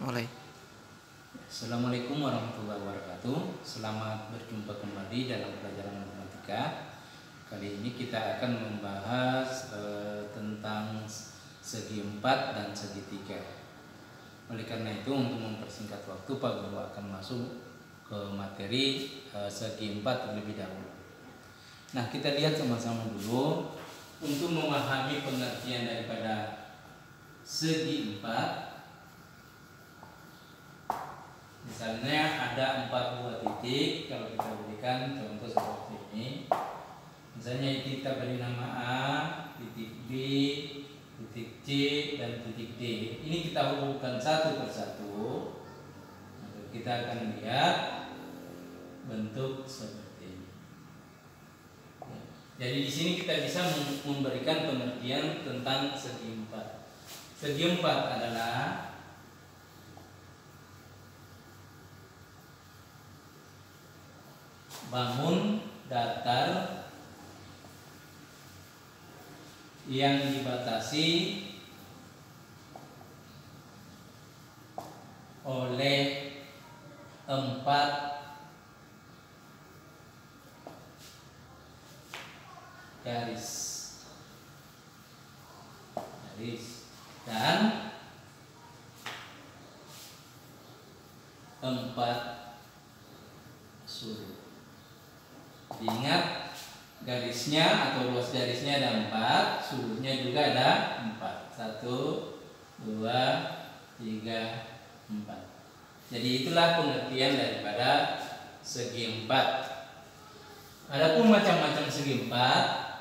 Mulai. Assalamualaikum warahmatullahi wabarakatuh. Selamat berjumpa kembali dalam pelajaran matematika. Kali ini kita akan membahas tentang segi 4 dan segi 3. Oleh karena itu, untuk mempersingkat waktu, Pak Guru akan masuk ke materi segi 4 terlebih dahulu. Nah, kita lihat sama-sama dulu untuk memahami pengertian daripada segi 4. Misalnya ada 4 buah titik, kalau kita berikan contoh seperti ini. Misalnya kita beri nama A, titik B, titik C, dan titik D. Ini kita hubungkan satu persatu. Kita akan lihat bentuk seperti ini. Jadi di sini kita bisa memberikan pengertian tentang segi 4. Segi 4 adalah bangun datar yang dibatasi oleh 4 garis dan 4 sudut. Ingat, garisnya atau luas garisnya ada 4, sudutnya juga ada 4. 1, 2, 3, 4. Jadi itulah pengertian daripada segi 4. Adapun macam-macam segi 4,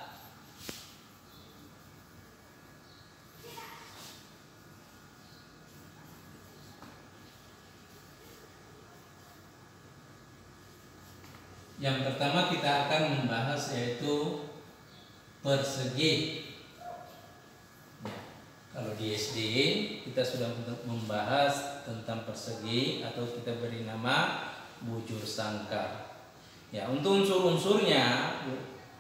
yang pertama kita akan membahas yaitu persegi. Ya, kalau di SD kita sudah membahas tentang persegi atau kita beri nama bujur sangkar. Ya, untuk unsur-unsurnya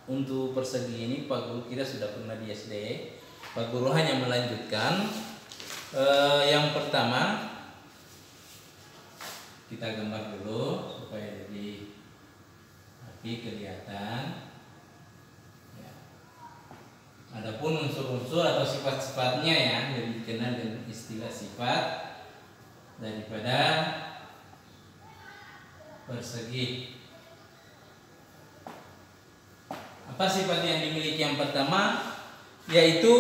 untuk persegi ini Pak Guru kita sudah pernah di SD. Pak Guru hanya melanjutkan. Yang pertama kita gambar dulu supaya jadi kelihatan. Ya. Adapun unsur-unsur atau sifat-sifatnya ya, jadi dikenal dengan istilah sifat daripada persegi. Apa sifat yang dimiliki? Yang pertama yaitu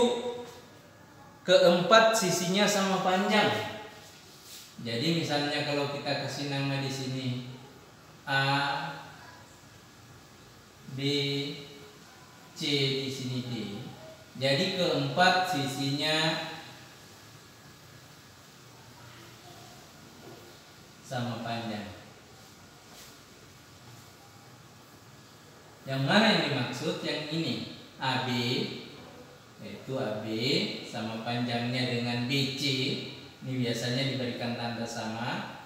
keempat sisinya sama panjang. Jadi misalnya kalau kita kasih nama di sini A, B, C, di sini D. Jadi keempat sisinya sama panjang. Yang mana yang dimaksud? Yang ini AB, yaitu AB sama panjangnya dengan BC. Ini biasanya diberikan tanda sama.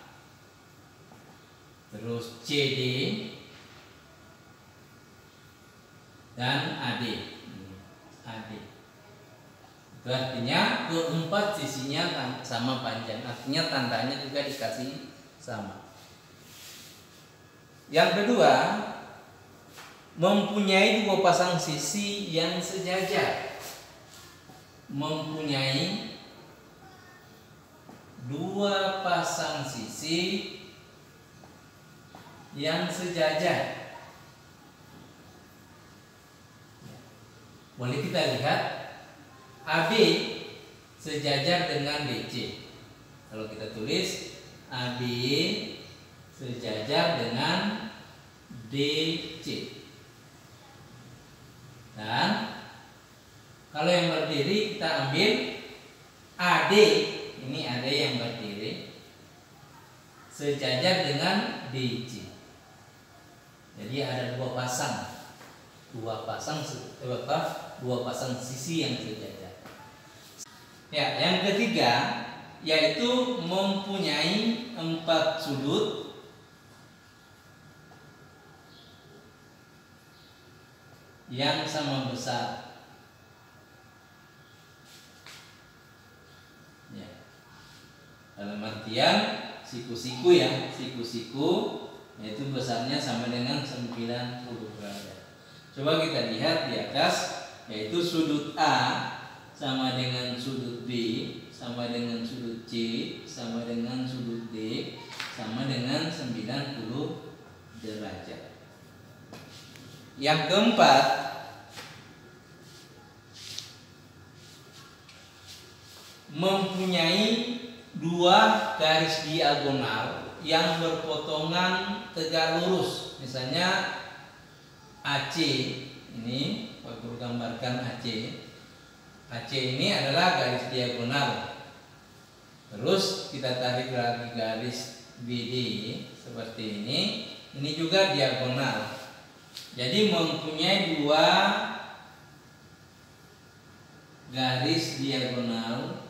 Terus CD dan AD. Itu artinya keempat sisinya sama panjang. Artinya tandanya juga dikasih sama. Yang kedua, mempunyai 2 pasang sisi yang sejajar. Mempunyai 2 pasang sisi yang sejajar. Boleh kita lihat AB sejajar dengan BC. Kalau kita tulis AB sejajar dengan DC. Dan kalau yang berdiri kita ambil AD. Ini AD yang berdiri sejajar dengan DC. Jadi ada 2 pasang. Dua pasang sisi yang sejajar. Ya, yang ketiga yaitu mempunyai 4 sudut yang sama besar. Ya. Dalam artian siku-siku ya, siku-siku yaitu besarnya sama dengan 90 derajat. Coba kita lihat di atas, yaitu sudut A sama dengan sudut B, sama dengan sudut C, sama dengan sudut D, sama dengan 90 derajat. Yang keempat, mempunyai dua garis diagonal yang berpotongan tegak lurus. Misalnya AC ini, Pak Guru gambarkan AC. AC ini adalah garis diagonal. Terus kita tarik lagi garis BD seperti ini. Ini juga diagonal. Jadi mempunyai dua garis diagonal,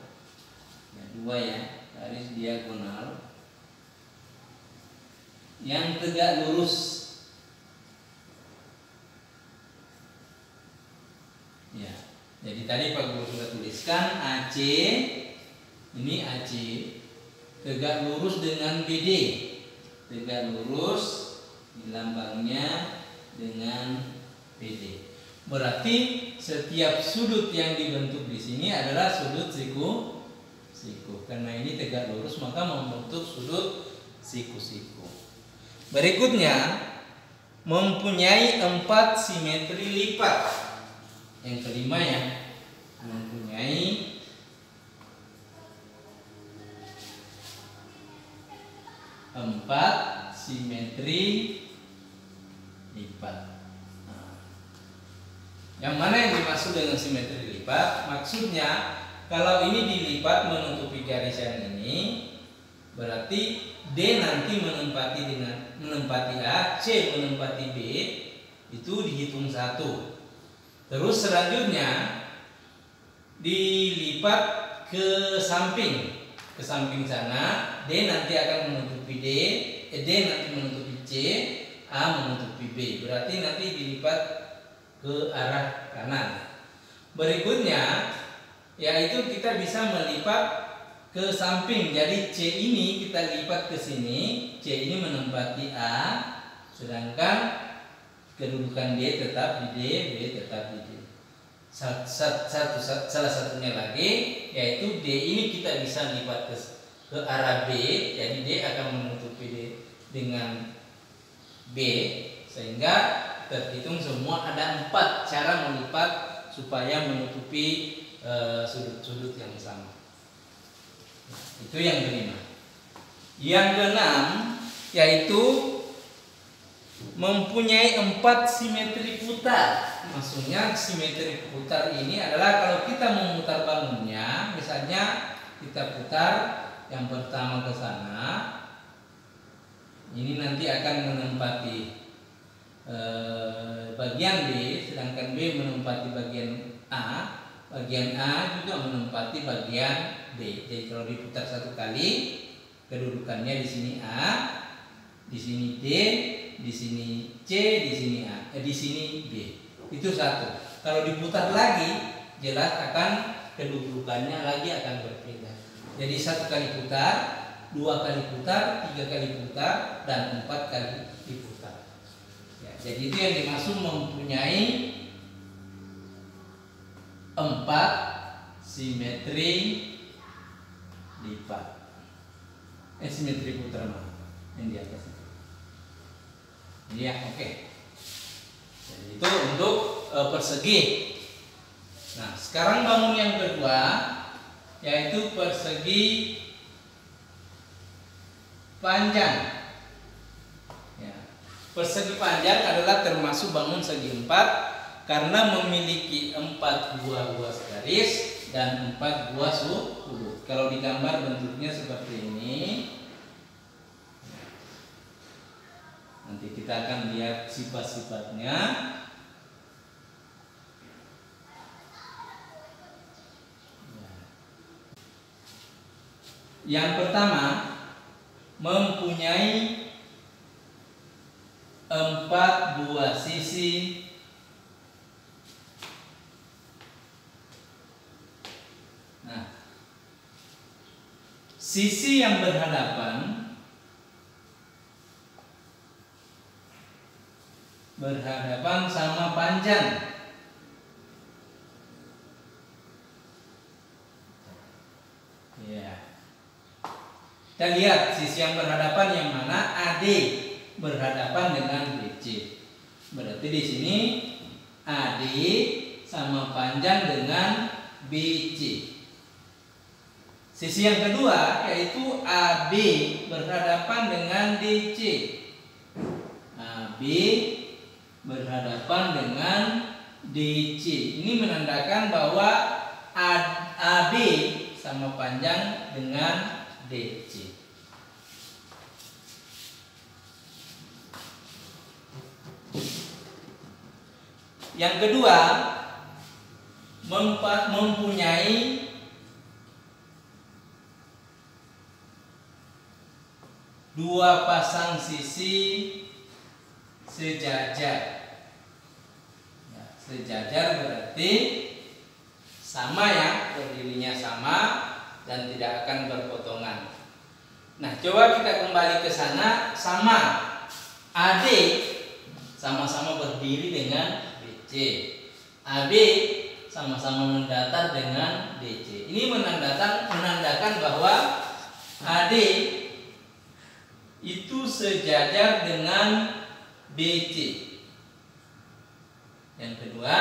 ya, dua ya, garis diagonal yang tegak lurus. Ya, jadi tadi Pak Guru sudah tuliskan AC, ini AC tegak lurus dengan BD, tegak lurus di lambangnya dengan BD. Berarti setiap sudut yang dibentuk di sini adalah sudut siku. Karena ini tegak lurus maka membentuk sudut siku-siku. Berikutnya, mempunyai 4 simetri lipat. Yang kelima ya, mempunyai 4 simetri lipat. Yang mana yang dimaksud dengan simetri lipat? Maksudnya kalau ini dilipat menutupi garis yang ini, berarti D nanti menempati A, C menempati B, itu dihitung 1. Terus selanjutnya dilipat ke samping sana, D nanti akan menutupi D nanti menutupi C, A menutupi B. Berarti nanti dilipat ke arah kanan. Berikutnya yaitu kita bisa melipat ke samping. Jadi C ini kita lipat ke sini, C ini menempati A, sedangkan kedudukan D tetap di D, B tetap di D. Salah satunya lagi yaitu D ini kita bisa lipat ke arah B, jadi D akan menutupi D dengan B, sehingga terhitung semua ada 4 cara melipat supaya menutupi sudut-sudut yang sama. Nah, itu yang kelima. Yang keenam yaitu mempunyai 4 simetri putar. Maksudnya simetri putar ini adalah kalau kita memutar bangunnya, misalnya kita putar yang pertama ke sana, ini nanti akan menempati bagian B, sedangkan B menempati bagian A juga menempati bagian D. Jadi kalau diputar 1 kali, kedudukannya di sini A, di sini D, di sini C, di sini A, di sini B. Itu 1. Kalau diputar lagi, jelas akan kedudukannya lagi akan berbeda. Jadi 1 kali putar, 2 kali putar, 3 kali putar, dan 4 kali diputar. Jadi itu yang dimaksud mempunyai 4 simetri lipat. Simetri putar yang di atas itu. Ya, oke. Jadi itu untuk persegi. Nah, sekarang bangun yang kedua yaitu persegi panjang. Persegi panjang adalah termasuk bangun segi 4 karena memiliki 4 buah ruas garis dan 4 buah sudut. Kalau digambar bentuknya seperti ini. Nanti kita akan lihat sifat-sifatnya. Yang pertama, mempunyai 4 buah sisi sisi yang berhadapan sama panjang. Ya. Kita lihat sisi yang berhadapan yang mana AD berhadapan dengan BC. Berarti di sini AD sama panjang dengan BC. Sisi yang kedua yaitu AB berhadapan dengan DC. AB berhadapan dengan DC. Ini menandakan bahwa AB sama panjang dengan DC. Yang kedua, mempunyai dua pasang sisi sejajar. Ya, sejajar berarti sama ya, berdirinya sama dan tidak akan berpotongan. Nah, coba kita kembali ke sana. Sama AD sama-sama berdiri dengan BC. AB sama-sama mendatar dengan DC. Ini menandakan bahwa AD itu sejajar dengan BC. Yang kedua,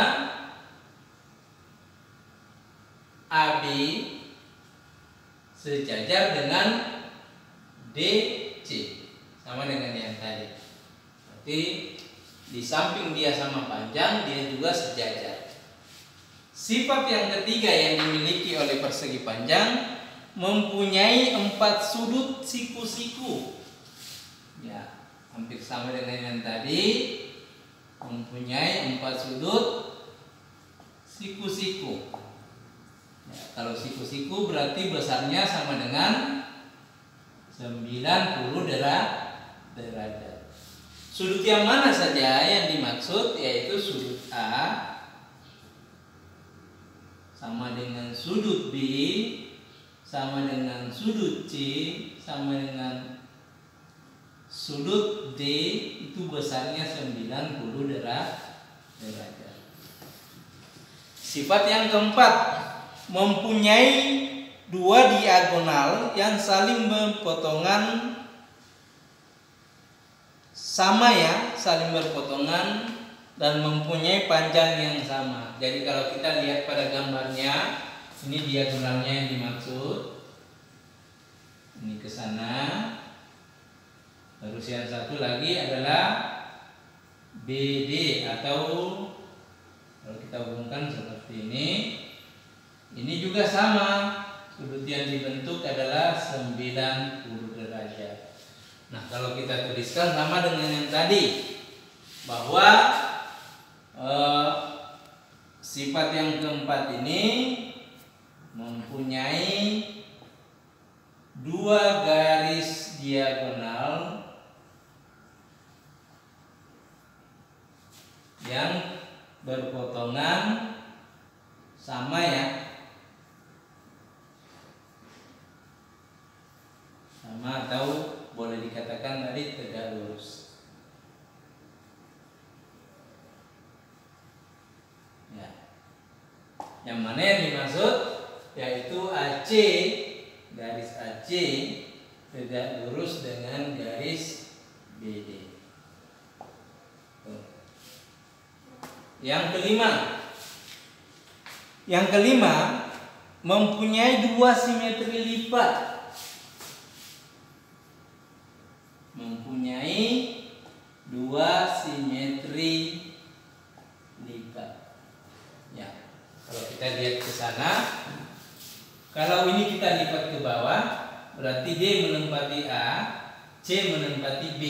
AB sejajar dengan DC, sama dengan yang tadi. Berarti di samping dia sama panjang, dia juga sejajar. Sifat yang ketiga yang dimiliki oleh persegi panjang, mempunyai 4 sudut siku-siku. Ya, hampir sama dengan yang tadi, mempunyai 4 sudut siku-siku. Ya, kalau siku-siku berarti besarnya sama dengan 90 derajat. Sudut yang mana saja yang dimaksud, yaitu sudut A sama dengan sudut B, sama dengan sudut C, sama dengan sudut D, itu besarnya 90 derajat. Sifat yang keempat, mempunyai 2 diagonal yang saling berpotongan sama ya, saling berpotongan dan mempunyai panjang yang sama. Jadi kalau kita lihat pada gambarnya, ini diagonalnya yang dimaksud. Ini ke sana. Terus yang satu lagi adalah BD, atau kalau kita hubungkan seperti ini. Ini juga sama. Sudut yang dibentuk adalah 90 derajat. Nah, kalau kita tuliskan sama dengan yang tadi, bahwa sifat yang keempat ini mempunyai 2 garis diagonal yang berpotongan sama ya, sama atau boleh dikatakan tadi tegak lurus. Ya. Yang mana yang dimaksud yaitu AC, garis AC tegak lurus dengan garis BD. Yang kelima, mempunyai 2 simetri lipat. Mempunyai 2 simetri lipat. Ya, kalau kita lihat ke sana, kalau ini kita lipat ke bawah, berarti D menempati A, C menempati B.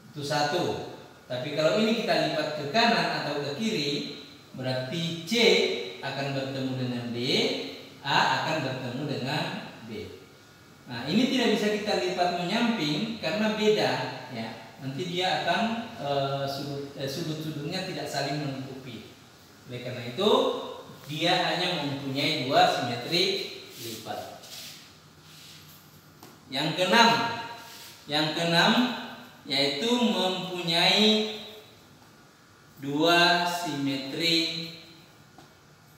Itu satu. Tapi kalau ini kita lipat ke kanan atau ke kiri, berarti C akan bertemu dengan D, A akan bertemu dengan B. Nah, ini tidak bisa kita lipat menyamping karena beda ya. Nanti dia akan sudut-sudutnya tidak saling menutupi. Oleh karena itu, dia hanya mempunyai 2 simetri lipat. Yang keenam yaitu mempunyai dua simetri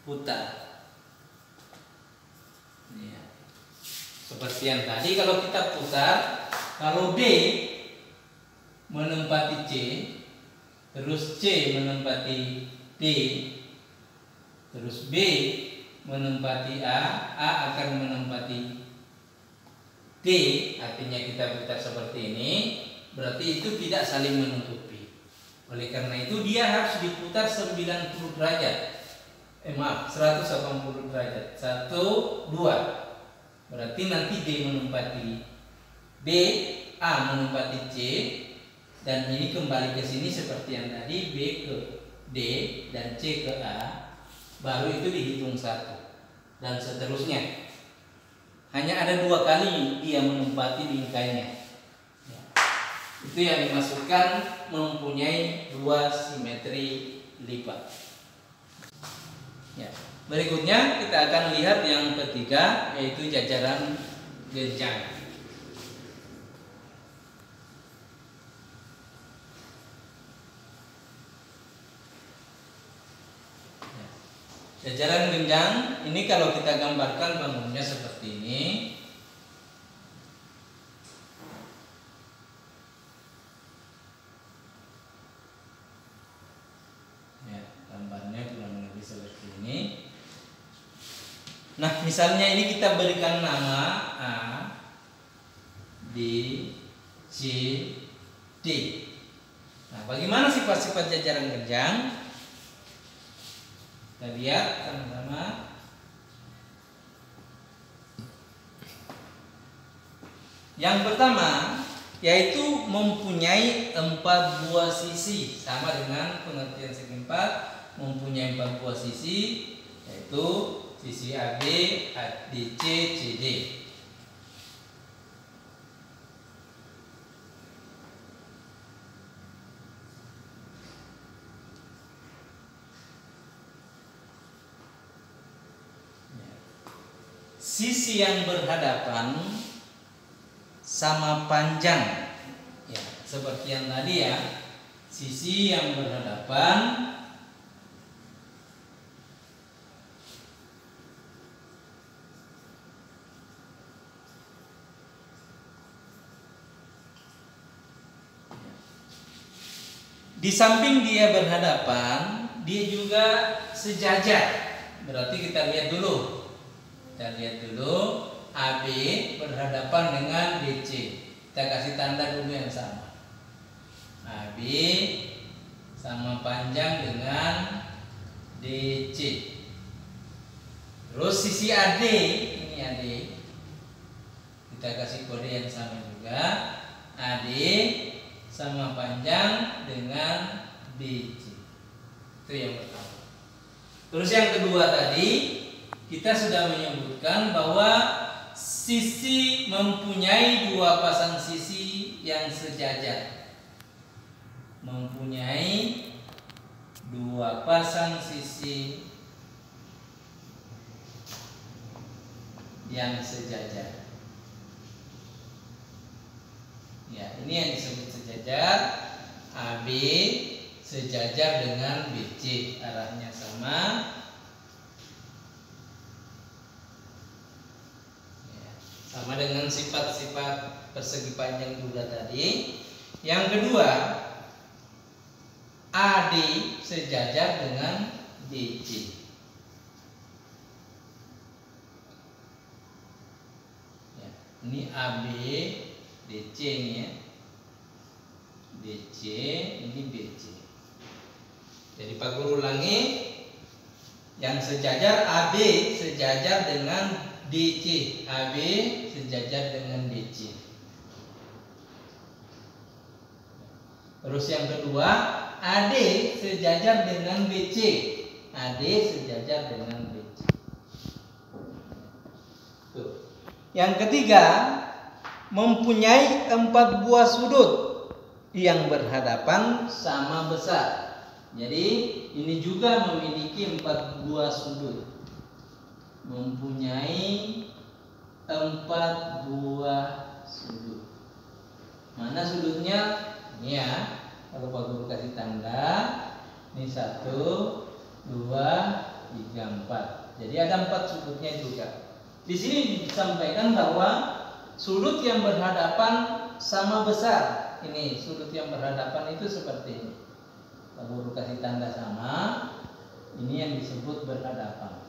putar. Seperti yang tadi, kalau kita putar, kalau D menempati C, terus C menempati D, terus B menempati A akan menempati D, artinya kita putar seperti ini, berarti itu tidak saling menutupi. Oleh karena itu dia harus diputar 90 derajat. 180 derajat. 1, 2. Berarti nanti D menempati B, A menempati C, dan ini kembali ke sini seperti yang tadi, B ke D dan C ke A, baru itu dihitung 1 dan seterusnya. Hanya ada 2 kali dia menempati bingkainya. Itu yang dimaksudkan mempunyai dua simetri lipat. Ya. Berikutnya kita akan lihat yang ketiga, yaitu jajaran genjang. Jajaran genjang ini kalau kita gambarkan bangunnya seperti ini. Ya, gambarnya kurang lebih seperti ini. Nah, misalnya ini kita berikan nama A, B, C, D. Nah, bagaimana sifat-sifat jajaran genjang? Kita lihat sama-sama. Yang pertama yaitu mempunyai 4 buah sisi, sama dengan pengertian segi 4, mempunyai 4 buah sisi, yaitu sisi AB, ADC, CD. Sisi yang berhadapan sama panjang, ya, seperti yang tadi ya. Sisi yang berhadapan di samping dia berhadapan, dia juga sejajar. Berarti kita lihat dulu. AB berhadapan dengan BC. Kita kasih tanda dulu yang sama. AB sama panjang dengan DC. Terus sisi AD, ini AD. Kita kasih kode yang sama juga. AD sama panjang dengan BC. Itu yang pertama. Terus yang kedua tadi kita sudah menyebutkan bahwa sisi mempunyai 2 pasang sisi yang sejajar. Mempunyai 2 pasang sisi yang sejajar. Ya, ini yang disebut sejajar. AB sejajar dengan BC, arahnya sama. Ya, sama dengan sifat-sifat persegi panjang juga tadi. Yang kedua, AD sejajar dengan DC. Ya, ini AB, DC ini ya. DC, ini BC. Jadi Pak Guru ulangi, yang sejajar AB sejajar dengan DC, AB sejajar dengan DC. Terus yang kedua, AD sejajar dengan BC, AD sejajar dengan BC. Tuh. Yang ketiga, mempunyai 4 buah sudut yang berhadapan sama besar. Jadi ini juga memiliki 4 buah sudut. Mempunyai 4 buah sudut. Mana sudutnya? Ini ya. Kalau Pak Guru kasih tanda, ini 1, 2, 3, 4. Jadi ada 4 sudutnya juga. Di sini disampaikan bahwa sudut yang berhadapan sama besar. Ini sudut yang berhadapan itu seperti ini. Pak Guru kasih tanda sama. Ini yang disebut berhadapan.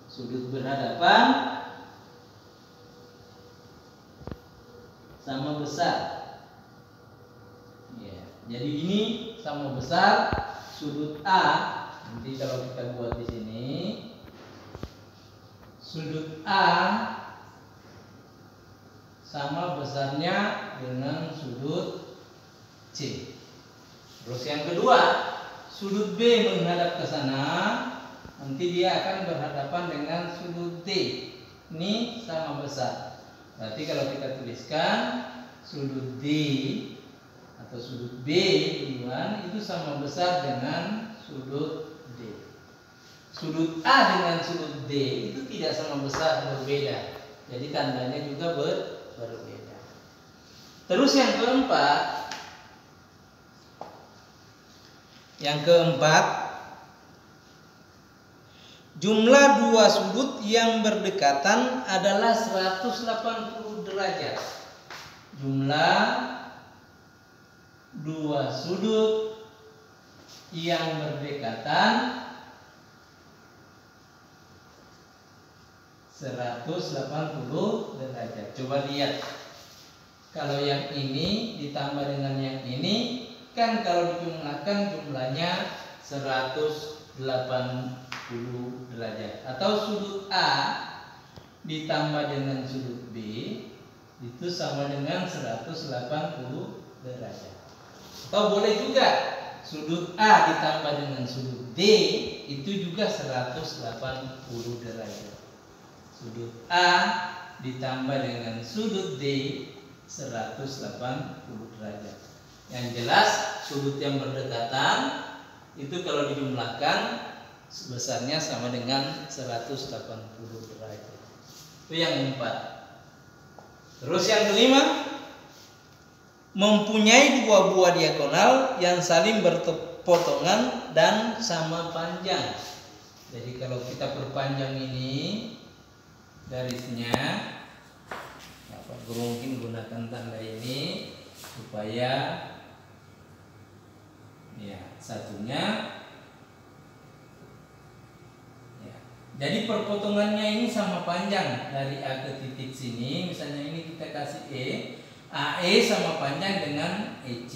Sudut berhadapan sama besar. Ya, jadi ini sama besar sudut A. Nanti kalau kita buat di sini, sudut A sama besarnya dengan sudut C. Terus yang kedua, sudut B menghadap ke sana, nanti dia akan berhadapan dengan sudut D. Ini sama besar. Berarti kalau kita tuliskan sudut D atau sudut B duluan itu sama besar dengan sudut D. Sudut A dengan sudut D itu tidak sama besar, berbeda. Jadi tandanya juga berbeda. Terus yang keempat, jumlah dua sudut yang berdekatan adalah 180 derajat. Jumlah dua sudut yang berdekatan 180 derajat. Coba lihat. Kalau yang ini ditambah dengan yang ini, kan kalau dijumlahkan jumlahnya 180 derajat. Atau sudut A ditambah dengan sudut B itu sama dengan 180 derajat. Atau boleh juga sudut A ditambah dengan sudut D itu juga 180 derajat. Sudut A ditambah dengan sudut D 180 derajat. Yang jelas sudut yang berdekatan itu kalau dijumlahkan besarnya sama dengan 180 derajat. Itu yang keempat. Terus yang kelima, mempunyai dua buah diagonal yang saling berpotongan dan sama panjang. Jadi kalau kita perpanjang ini garisnya, Pak Guru mungkin gunakan tanda ini supaya ya satunya ya. Jadi perpotongannya ini sama panjang dari A ke titik sini. Misalnya ini kita kasih E, AE sama panjang dengan EC,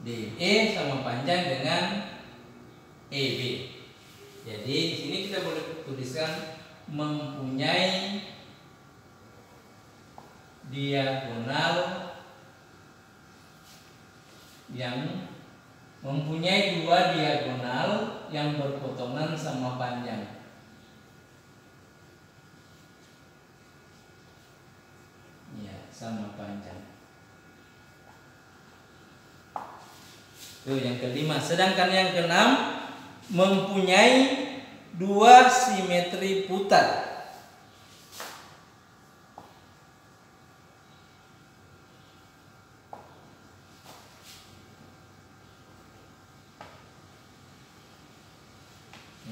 DE sama panjang dengan EB. Jadi di sini kita boleh tuliskan mempunyai diagonal yang mempunyai dua diagonal yang berpotongan sama panjang. Ya, sama panjang. Itu yang kelima. Sedangkan yang keenam, mempunyai dua simetri putar.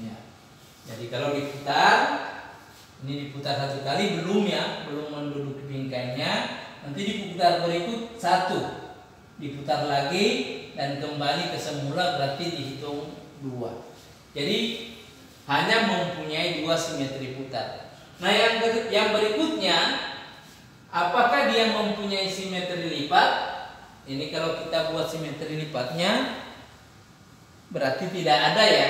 Ya. Jadi kalau diputar, ini diputar satu kali belum menduduki bingkainya. Nanti diputar berikut satu, diputar lagi dan kembali ke semula, berarti dihitung 2. Jadi hanya mempunyai dua simetri putar. Nah yang berikutnya, apakah dia mempunyai simetri lipat? Ini kalau kita buat simetri lipatnya berarti tidak ada ya.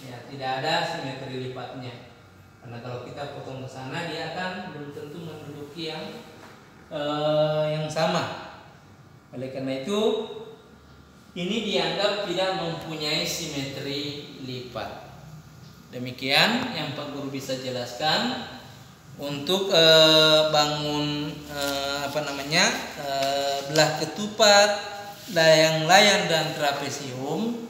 Ya, tidak ada simetri lipatnya. Karena kalau kita potong ke sana dia akan belum tentu menduduki yang sama. Oleh karena itu ini dianggap tidak mempunyai simetri lipat. Demikian yang Pak Guru bisa jelaskan untuk bangun belah ketupat, layang-layang dan trapesium.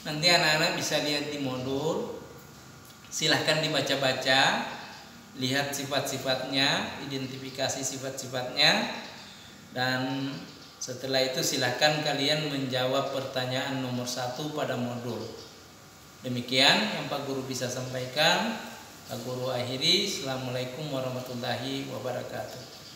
Nanti anak-anak bisa lihat di modul. Silahkan dibaca-baca, lihat sifat-sifatnya, identifikasi sifat-sifatnya, dan setelah itu silakan kalian menjawab pertanyaan nomor 1 pada modul. Demikian yang Pak Guru bisa sampaikan. Pak Guru akhiri. Assalamualaikum warahmatullahi wabarakatuh.